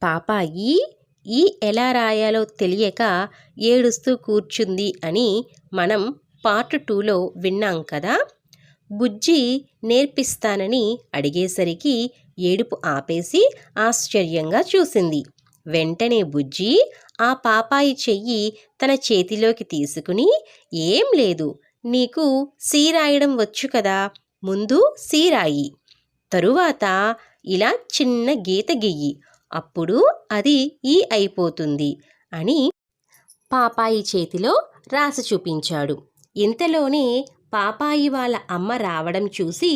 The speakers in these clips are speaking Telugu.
పాపాయి ఈ ఎలా రాయాలో తెలియక ఏడుస్తూ కూర్చుంది అని మనం పార్ట్ 2లో విన్నాం కదా. బుజ్జి నేర్పిస్తానని అడిగేసరికి ఏడుపు ఆపేసి ఆశ్చర్యంగా చూసింది. వెంటనే బుజ్జి ఆ పాపాయి చెయ్యి తన చేతిలోకి తీసుకుని, ఏం లేదు, నీకు సి రాయడం వచ్చు కదా, ముందు సి రాయి, తరువాత ఇలా చిన్న గీత గీయి, అప్పుడు అది ఈ అయిపోతుంది అని పాపాయి చేతిలో రాసి చూపించాడు. ఇంతలోనే పాపాయి వాళ్ళ అమ్మ రావడం చూసి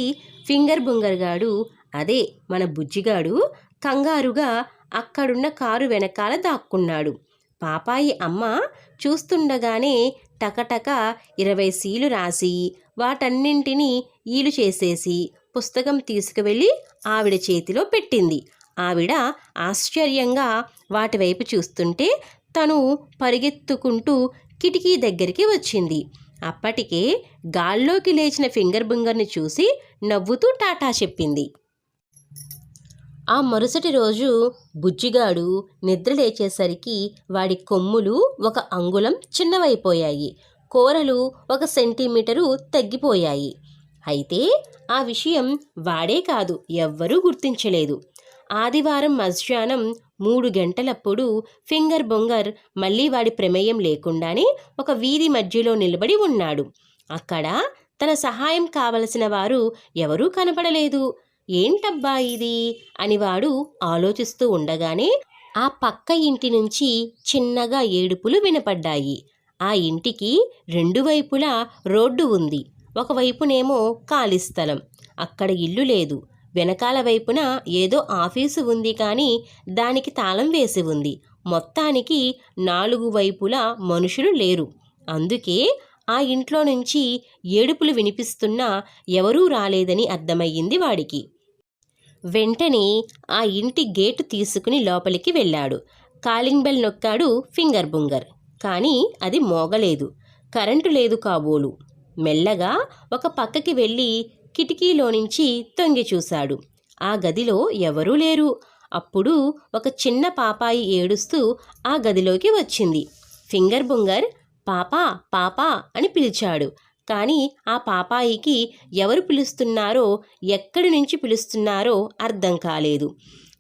ఫింగర్ బుంగర్గాడు, అదే మన బుజ్జిగాడు, కంగారుగా అక్కడున్న కారు వెనకాల దాక్కున్నాడు. పాపాయి అమ్మ చూస్తుండగానే టకటక 20 సీలు రాసి వాటన్నింటినీ ఈలు చేసేసి పుస్తకం తీసుకువెళ్ళి ఆవిడ చేతిలో పెట్టింది. ఆవిడ ఆశ్చర్యంగా వాటి వైపు చూస్తుంటే తను పరిగెత్తుకుంటూ కిటికీ దగ్గరికి వచ్చింది. అప్పటికే గాల్లోకి లేచిన ఫింగర్ బుంగర్ని చూసి నవ్వుతూ టాటా చెప్పింది. ఆ మరుసటి రోజు బుజ్జిగాడు నిద్ర లేచేసరికి వాడి కొమ్ములు 1 అంగుళం చిన్నవైపోయాయి, కోరలు 1 సెంటీమీటరు తగ్గిపోయాయి. అయితే ఆ విషయం వాడే కాదు, ఎవ్వరూ గుర్తించలేదు. ఆదివారం మధ్యాహ్నం 3 గంటలప్పుడు ఫింగర్ బుంగర్ మళ్ళీ వాడి ప్రమేయం లేకుండానే ఒక వీధి మధ్యలో నిలబడి ఉన్నాడు. అక్కడ తన సహాయం కావలసిన వారు ఎవరూ కనపడలేదు. ఏంటబ్బా ఇది అని వాడు ఆలోచిస్తూ ఉండగానే ఆ పక్క ఇంటి నుంచి చిన్నగా ఏడుపులు వినపడ్డాయి. ఆ ఇంటికి 2 వైపులా రోడ్డు ఉంది. ఒకవైపునేమో ఖాళీ స్థలం, అక్కడ ఇల్లు లేదు. వెనకాల వైపున ఏదో ఆఫీసు ఉంది, కానీ దానికి తాళం వేసి ఉంది. మొత్తానికి 4 వైపులా మనుషులు లేరు. అందుకే ఆ ఇంట్లో నుంచి ఏడుపులు వినిపిస్తున్నా ఎవరూ రాలేదని అర్థమయ్యింది వాడికి. వెంటనే ఆ ఇంటి గేటు తీసుకుని లోపలికి వెళ్ళాడు. కాలింగ్ బెల్ నొక్కాడు ఫింగర్ బుంగర్, కానీ అది మోగలేదు. కరెంటు లేదు కాబోలు. మెల్లగా ఒక పక్కకి వెళ్ళి కిటికీలో నుంచి తొంగి చూశాడు. ఆ గదిలో ఎవరూ లేరు. అప్పుడు ఒక చిన్న పాపాయి ఏడుస్తూ ఆ గదిలోకి వచ్చింది. ఫింగర్ బుంగర్ పాపా పాపా అని పిలిచాడు. కానీ ఆ పాపాయికి ఎవరు పిలుస్తున్నారో, ఎక్కడి నుంచి పిలుస్తున్నారో అర్థం కాలేదు.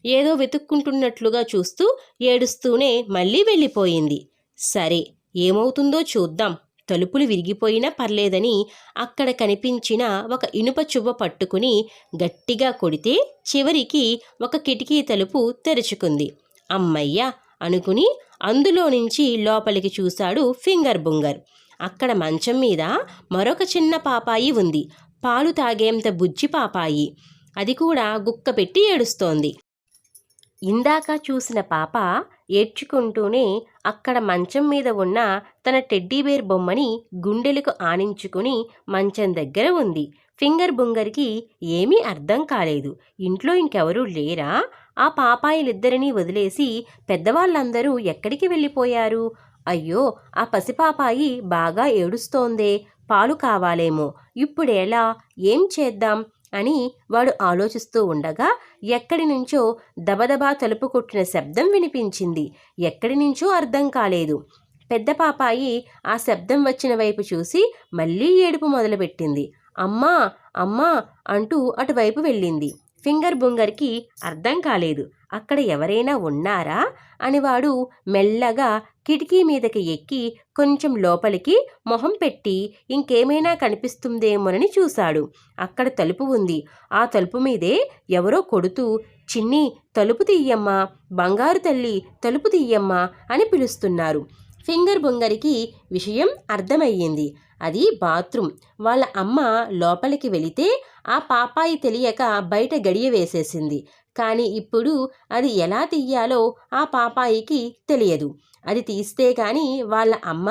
ఏదో వెతుక్కుంటున్నట్లుగా చూస్తూ ఏడుస్తూనే మళ్ళీ వెళ్ళిపోయింది. సరే, ఏమవుతుందో చూద్దాం, తలుపులు విరిగిపోయినా పర్లేదని అక్కడ కనిపించిన ఒక ఇనుప చువ్వ పట్టుకుని గట్టిగా కొడితే చివరికి ఒక కిటికీ తలుపు తెరుచుకుంది. అమ్మయ్య అనుకుని అందులో నుంచి లోపలికి చూశాడు ఫింగర్ బుంగర్. అక్కడ మంచం మీద మరొక చిన్న పాపాయి ఉంది, పాలు తాగేంత బుజ్జి పాపాయి. అది కూడా గుక్క పెట్టి ఏడుస్తోంది. ఇందాక చూసిన పాప ఏడ్చుకుంటూనే అక్కడ మంచం మీద ఉన్న తన టెడ్డీబేర్ బొమ్మని గుండెలకు ఆనించుకుని మంచం దగ్గర ఉంది. ఫింగర్ బుంగర్కి ఏమీ అర్థం కాలేదు. ఇంట్లో ఇంకెవరూ లేరా? ఆ పాపాయిలిద్దరినీ వదిలేసి పెద్దవాళ్ళందరూ ఎక్కడికి వెళ్ళిపోయారు? అయ్యో, ఆ పసిపాపాయి బాగా ఏడుస్తోందే, పాలు కావాలేమో, ఇప్పుడెలా, ఏం చేద్దాం అని వాడు ఆలోచిస్తూ ఉండగా ఎక్కడి నుంచో దబదబా తలుపు కొట్టిన శబ్దం వినిపించింది. ఎక్కడి నుంచో అర్థం కాలేదు. పెద్ద పాపాయి ఆ శబ్దం వచ్చిన వైపు చూసి మళ్ళీ ఏడుపు మొదలుపెట్టింది. అమ్మా అమ్మా అంటూ అటువైపు వెళ్ళింది. ఫింగర్ బుంగర్కి అర్థం కాలేదు అక్కడ ఎవరైనా ఉన్నారా అని. వాడు మెల్లగా కిటికీ మీదకి ఎక్కి కొంచెం లోపలికి మొహం పెట్టి ఇంకేమైనా కనిపిస్తుందేమోనని చూశాడు. అక్కడ తలుపు ఉంది. ఆ తలుపు మీదే ఎవరో కొడుతూ, చిన్ని తలుపు తీయమ్మా, బంగారు తల్లి తలుపు తీయమ్మా అని పిలుస్తున్నారు. ఫింగర్ బుంగర్కి విషయం అర్థమయ్యింది. అది బాత్రూమ్. వాళ్ళ అమ్మ లోపలికి వెళితే ఆ పాపాయి తెలియక బయట గడియ వేసేసింది. కానీ ఇప్పుడు అది ఎలా తీయాలో ఆ పాపాయికి తెలియదు. అది తీస్తే కానీ వాళ్ళ అమ్మ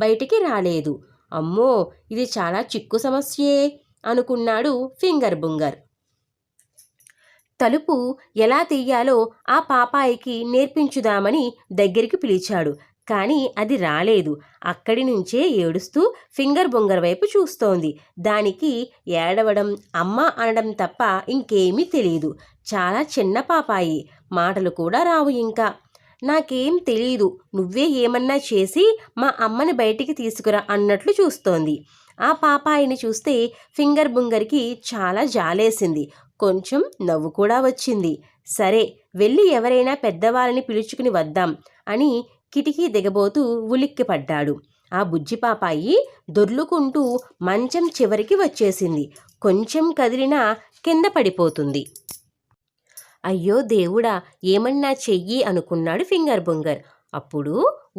బయటికి రాలేదు. అమ్మో, ఇది చాలా చిక్కు సమస్యే అనుకున్నాడు ఫింగర్ బుంగర్. తలుపు ఎలా తీయాలో ఆ పాపాయికి నేర్పించుదామని దగ్గరికి పిలిచాడు. కానీ అది రాలేదు. అక్కడి నుంచే ఏడుస్తూ ఫింగర్ బుంగర్ వైపు చూస్తోంది. దానికి ఏడవడం, అమ్మ అనడం తప్ప ఇంకేమీ తెలియదు. చాలా చిన్న పాపాయి. మాటలు కూడా రావు ఇంకా. నాకేం తెలీదు, నువ్వే ఏమన్నా చేసి మా అమ్మని బయటికి తీసుకురా అన్నట్లు చూస్తోంది. ఆ పాపాయిని చూస్తే ఫింగర్ బుంగర్కి చాలా జాలేసింది. కొంచెం నవ్వు కూడా వచ్చింది. సరే, వెళ్ళి ఎవరైనా పెద్దవాళ్ళని పిలుచుకుని వద్దాం అని కిటికీ దిగబోతూ ఉలిక్కిపడ్డాడు. ఆ బుజ్జి పాపాయి దొర్లుకుంటూ మంచం చివరికి వచ్చేసింది. కొంచెం కదిలినా కింద పడిపోతుంది. అయ్యో దేవుడా, ఏమన్నా చెయ్యి అనుకున్నాడు ఫింగర్ బుంగర్. అప్పుడు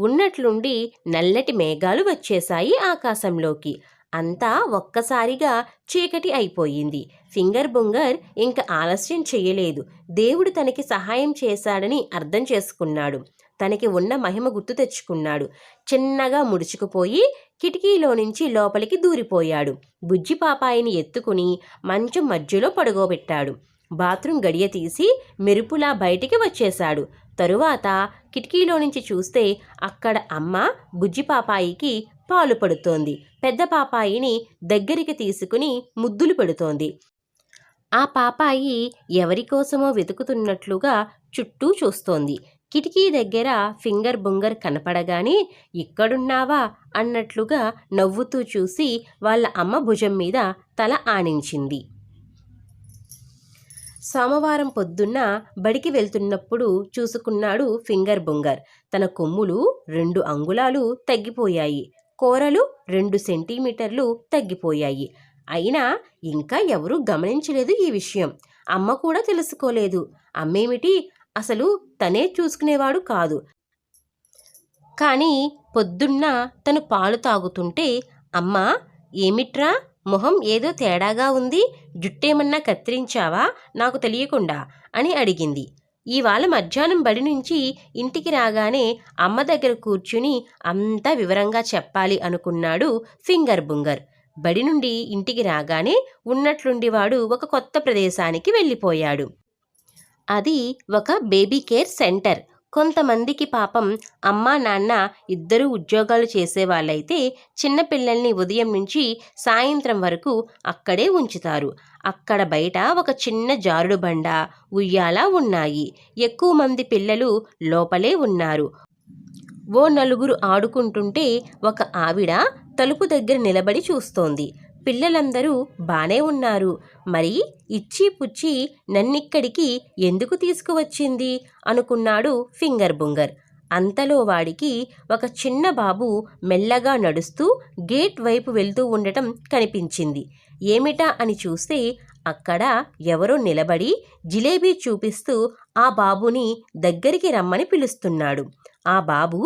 ఉన్నట్లుండి నల్లటి మేఘాలు వచ్చేశాయి ఆకాశంలోకి. అంతా ఒక్కసారిగా చీకటి అయిపోయింది. ఫింగర్ బుంగర్ ఇంక ఆలస్యం చెయ్యలేదు. దేవుడు తనకి సహాయం చేశాడని అర్థం చేసుకున్నాడు. తనకి ఉన్న మహిమ గుర్తు తెచ్చుకున్నాడు. చిన్నగా ముడుచుకుపోయి కిటికీలో నుంచి లోపలికి దూరిపోయాడు. బుజ్జి పాపాయిని ఎత్తుకుని మంచం మధ్యలో పడుకోబెట్టాడు. బాత్రూం గడియ తీసి మెరుపులా బయటికి వచ్చేశాడు. తరువాత కిటికీలో నుంచి చూస్తే అక్కడ అమ్మ బుజ్జి పాపాయికి పాలు పడుతోంది. పెద్ద పాపాయిని దగ్గరికి తీసుకుని ముద్దులు పెడుతోంది. ఆ పాపాయి ఎవరికోసమో వెతుకుతున్నట్లుగా చుట్టూ చూస్తోంది. కిటికీ దగ్గర ఫింగర్ బుంగర్ కనపడగానే ఇక్కడున్నావా అన్నట్లుగా నవ్వుతూ చూసి వాళ్ళ అమ్మ భుజం మీద తల ఆనించింది. సోమవారం పొద్దున్న బడికి వెళ్తున్నప్పుడు చూసుకున్నాడు ఫింగర్ బుంగర్. తన కొమ్ములు 2 అంగుళాలు తగ్గిపోయాయి. కూరలు 2 సెంటీమీటర్లు తగ్గిపోయాయి. అయినా ఇంకా ఎవరూ గమనించలేదు ఈ విషయం. అమ్మ కూడా తెలుసుకోలేదు. అమ్మేమిటి, అసలు తనే చూసుకునేవాడు కాదు. కానీ పొద్దున్న తను పాలు తాగుతుంటే అమ్మా, ఏమిట్రా మొహం ఏదో తేడాగా ఉంది, జుట్టేమన్నా కత్తిరించావా నాకు తెలియకుండా అని అడిగింది. ఇవాళ మధ్యాహ్నం బడి నుంచి ఇంటికి రాగానే అమ్మ దగ్గర కూర్చుని అంతా వివరంగా చెప్పాలి అనుకున్నాడు ఫింగర్ బుంగర్. బడి నుండి ఇంటికి రాగానే ఉన్నట్లుండి వాడు ఒక కొత్త ప్రదేశానికి వెళ్ళిపోయాడు. అది ఒక బేబీ కేర్ సెంటర్. కొంతమందికి పాపం అమ్మా నాన్న ఇద్దరూ ఉద్యోగాలు చేసేవాళ్ళైతే చిన్నపిల్లల్ని ఉదయం నుంచి సాయంత్రం వరకు అక్కడే ఉంచుతారు. అక్కడ బయట ఒక చిన్న జారుడు బండ, ఉయ్యాల ఉన్నాయి. ఎక్కువ మంది పిల్లలు లోపలే ఉన్నారు. ఓ నలుగురు ఆడుకుంటుంటే ఒక ఆవిడ తలుపు దగ్గర నిలబడి చూస్తోంది. పిల్లలందరూ బానే ఉన్నారు. మరి ఇచ్చి పుచ్చి నన్నిక్కడికి ఎందుకు తీసుకువచ్చింది అనుకున్నాడు ఫింగర్ బుంగర్. అంతలో వాడికి ఒక చిన్న బాబు మెల్లగా నడుస్తూ గేట్ వైపు వెళ్తూ ఉండటం కనిపించింది. ఏమిటా అని చూస్తే అక్కడ ఎవరో నిలబడి జిలేబీ చూపిస్తూ ఆ బాబుని దగ్గరికి రమ్మని పిలుస్తున్నాడు. ఆ బాబు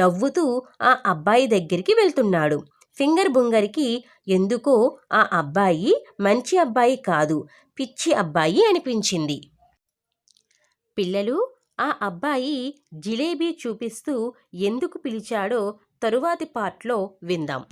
నవ్వుతూ ఆ అబ్బాయి దగ్గరికి వెళ్తున్నాడు. ఫింగర్ బుంగర్కి ఎందుకో ఆ అబ్బాయి మంచి అబ్బాయి కాదు, పిచ్చి అబ్బాయి అనిపించింది. పిల్లలు, ఆ అబ్బాయి జిలేబీ చూపిస్తూ ఎందుకు పిలిచాడో తరువాతి పార్ట్లో విందాం.